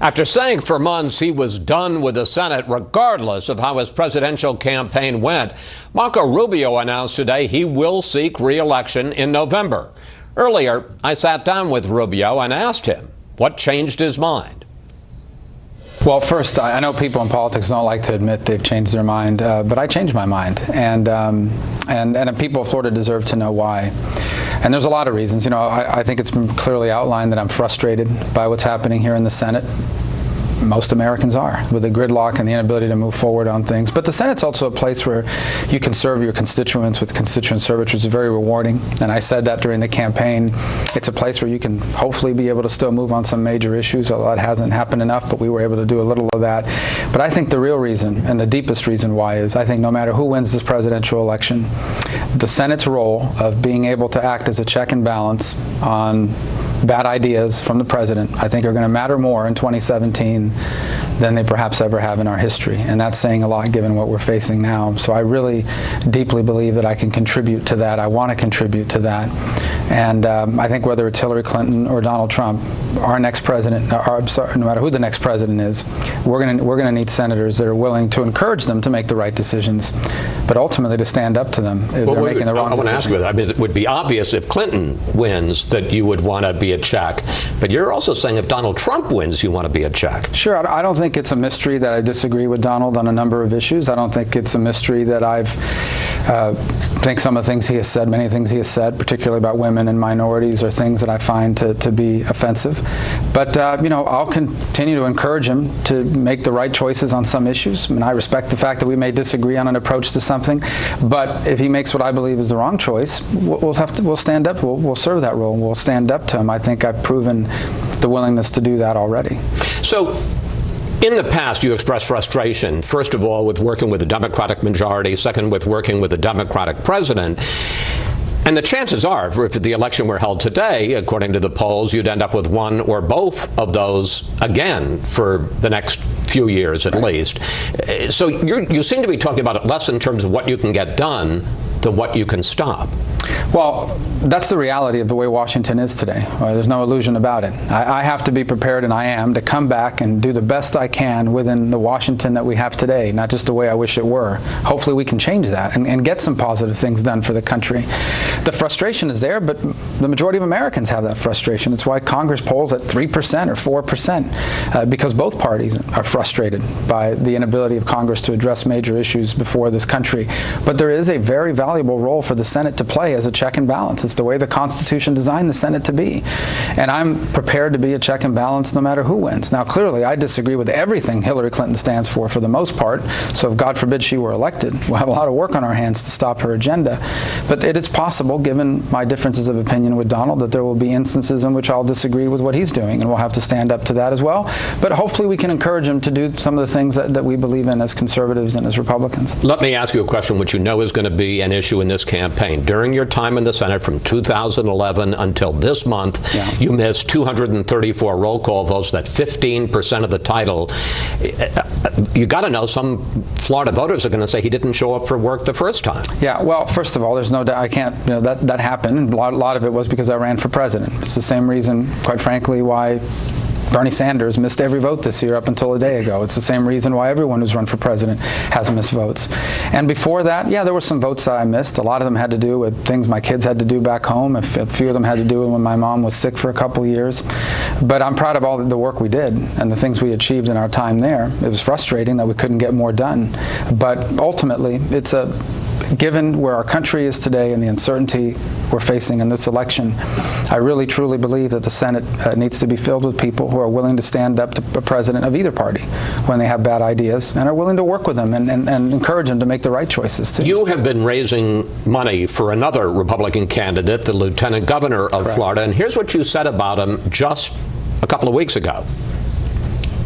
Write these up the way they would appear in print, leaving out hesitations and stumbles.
After saying for months he was done with the Senate regardless of how his presidential campaign went, Marco Rubio announced today he will seek re-election in November. Earlier, I sat down with Rubio and asked him what changed his mind. Well, first, I know people in politics don't like to admit they've changed their mind, but I changed my mind, and people of Florida deserve to know why. And there's a lot of reasons. You know, I think it's been clearly outlined that I'm frustrated by what's happening here in the Senate. Most Americans are, with the gridlock and the inability to move forward on things. But the Senate's also a place where you can serve your constituents with constituent service, which is very rewarding. And I said that during the campaign. It's a place where you can hopefully be able to still move on some major issues, although it hasn't happened enough, but we were able to do a little of that. But I think the real reason, and the deepest reason why, is I think no matter who wins this presidential election, the Senate's role of being able to act as a check and balance on bad ideas from the president, I think, are going to matter more in 2017 than they perhaps ever have in our history. And that's saying a lot given what we're facing now. So I really deeply believe that I can contribute to that. I want to contribute to that. And I think whether it's Hillary Clinton or Donald Trump, our next president, no matter who the next president is, we're going to need senators that are willing to encourage them to make the right decisions, but ultimately to stand up to them if they're making the wrong decision. I want to ask you that. I mean, it would be obvious if Clinton wins that you would want to be a check, but you're also saying if Donald Trump wins, you want to be a check. Sure. I don't think it's a mystery that I disagree with Donald on a number of issues. I don't think it's a mystery that think some of the things he has said, many things he has said, particularly about women and minorities, are things that I find to be offensive. But, I'll continue to encourage him to make the right choices on some issues. I mean, I respect the fact that we may disagree on an approach to something, but if he makes what I believe is the wrong choice, we'll stand up, we'll serve that role, and we'll stand up to him. I think I've proven the willingness to do that already. So, in the past, you expressed frustration, first of all, with working with the Democratic majority, second, with working with the Democratic president. And the chances are, if the election were held today, according to the polls, you'd end up with one or both of those again for the next few years at least. So you seem to be talking about it less in terms of what you can get done than what you can stop. Well, that's the reality of the way Washington is today. There's no illusion about it. I have to be prepared, and I am, to come back and do the best I can within the Washington that we have today, not just the way I wish it were. Hopefully we can change that and get some positive things done for the country. The frustration is there, but the majority of Americans have that frustration. It's why Congress polls at 3% or 4%, because both parties are frustrated by the inability of Congress to address major issues before this country. But there is a very valuable role for the Senate to play as a check and balance. It's the way the Constitution designed the Senate to be. And I'm prepared to be a check and balance no matter who wins. Now, clearly, I disagree with everything Hillary Clinton stands for the most part. So if, God forbid, she were elected, we'll have a lot of work on our hands to stop her agenda. But it is possible, given my differences of opinion with Donald, that there will be instances in which I'll disagree with what he's doing, and we'll have to stand up to that as well. But hopefully we can encourage him to do some of the things that we believe in as conservatives and as Republicans. Let me ask you a question which you know is going to be an issue in this campaign. During your time in the Senate from 2011 until this month, you missed 234 roll call votes. That's 15% of the title. You got to know some Florida voters are going to say he didn't show up for work the first time. Yeah, well, first of all, there's no doubt. I can't, that happened. And a lot of it was because I ran for president. It's the same reason, quite frankly, why Bernie Sanders missed every vote this year up until a day ago. It's the same reason why everyone who's run for president has missed votes. And before that, there were some votes that I missed. A lot of them had to do with things my kids had to do back home. A few of them had to do with when my mom was sick for a couple years. But I'm proud of all the work we did and the things we achieved in our time there. It was frustrating that we couldn't get more done. But ultimately, given where our country is today and the uncertainty we're facing in this election, I really truly believe that the Senate needs to be filled with people who are willing to stand up to a president of either party when they have bad ideas and are willing to work with them and encourage them to make the right choices too. You have been raising money for another Republican candidate, the Lieutenant Governor of Florida, and here's what you said about him just a couple of weeks ago.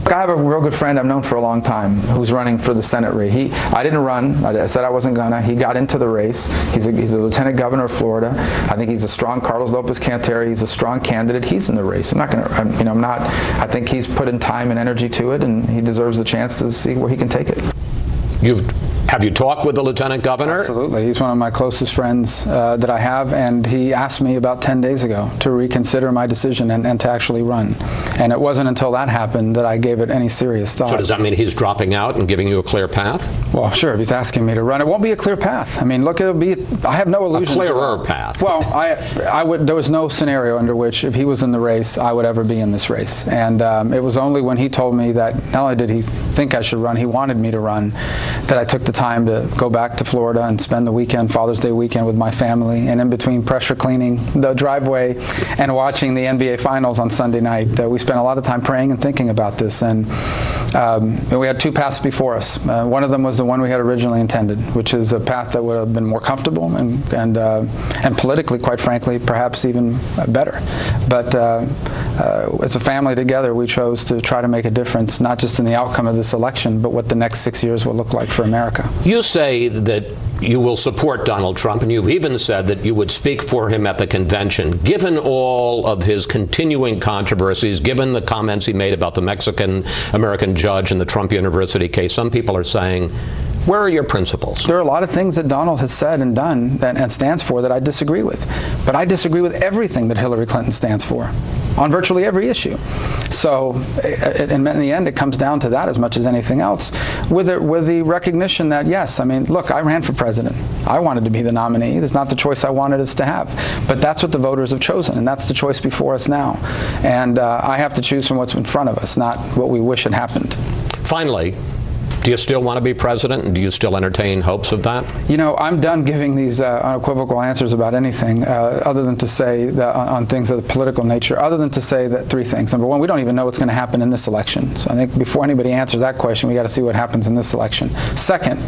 I have a real good friend I've known for a long time who's running for the Senate race. I didn't run. I said I wasn't gonna. He got into the race. He's a lieutenant governor of Florida. I think he's a strong Carlos Lopez Canteri. He's a strong candidate. He's in the race. I think he's put in time and energy to it, and he deserves the chance to see where he can take it. You've Have you talked with the lieutenant governor? Absolutely. He's one of my closest friends that I have, and he asked me about 10 days ago to reconsider my decision and to actually run. And it wasn't until that happened that I gave it any serious thought. So does that mean he's dropping out and giving you a clear path? Well, sure, if he's asking me to run, it won't be a clear path. I mean, look, I have no illusions. A clearer path. Well, there was no scenario under which, if he was in the race, I would ever be in this race. And it was only when he told me that not only did he think I should run, he wanted me to run, that I took the time to go back to Florida and spend the weekend, Father's Day weekend, with my family. And in between pressure cleaning the driveway and watching the NBA Finals on Sunday night, we spent a lot of time praying and thinking about this. And we had two paths before us. One of them was the one we had originally intended, which is a path that would have been more comfortable and politically, quite frankly, perhaps even better. But as a family together, we chose to try to make a difference, not just in the outcome of this election, but what the next 6 years will look like for America. You say that you will support Donald Trump, and you've even said that you would speak for him at the convention. Given all of his continuing controversies, given the comments he made about the Mexican-American judge in the Trump University case, some people are saying, where are your principles? There are a lot of things that Donald has said and done and stands for that I disagree with. But I disagree with everything that Hillary Clinton stands for on virtually every issue. So in the end, it comes down to that as much as anything else, with the recognition that, yes, I mean, look, I ran for president. I wanted to be the nominee. It's not the choice I wanted us to have. But that's what the voters have chosen, and that's the choice before us now. And I have to choose from what's in front of us, not what we wish had happened. Finally, do you still want to be president, and do you still entertain hopes of that? You know, I'm done giving these unequivocal answers about anything other than to say that on things of the political nature, other than to say that three things. Number one, we don't even know what's going to happen in this election. So I think before anybody answers that question, we got to see what happens in this election. Second,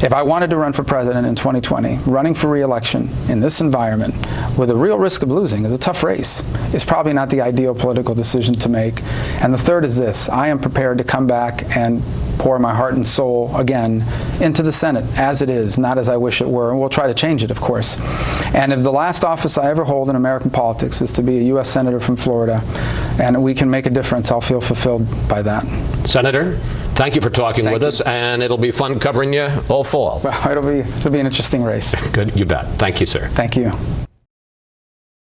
if I wanted to run for president in 2020, running for re-election in this environment with a real risk of losing is a tough race. It's probably not the ideal political decision to make. And the third is this: I am prepared to come back and pour my heart and soul again into the Senate as it is, not as I wish it were. And we'll try to change it, of course. And if the last office I ever hold in American politics is to be a U.S. Senator from Florida, and we can make a difference, I'll feel fulfilled by that. Senator, thank you for talking with us, and it'll be fun covering you all fall. Well, it'll be an interesting race. Good, you bet. Thank you, sir. Thank you.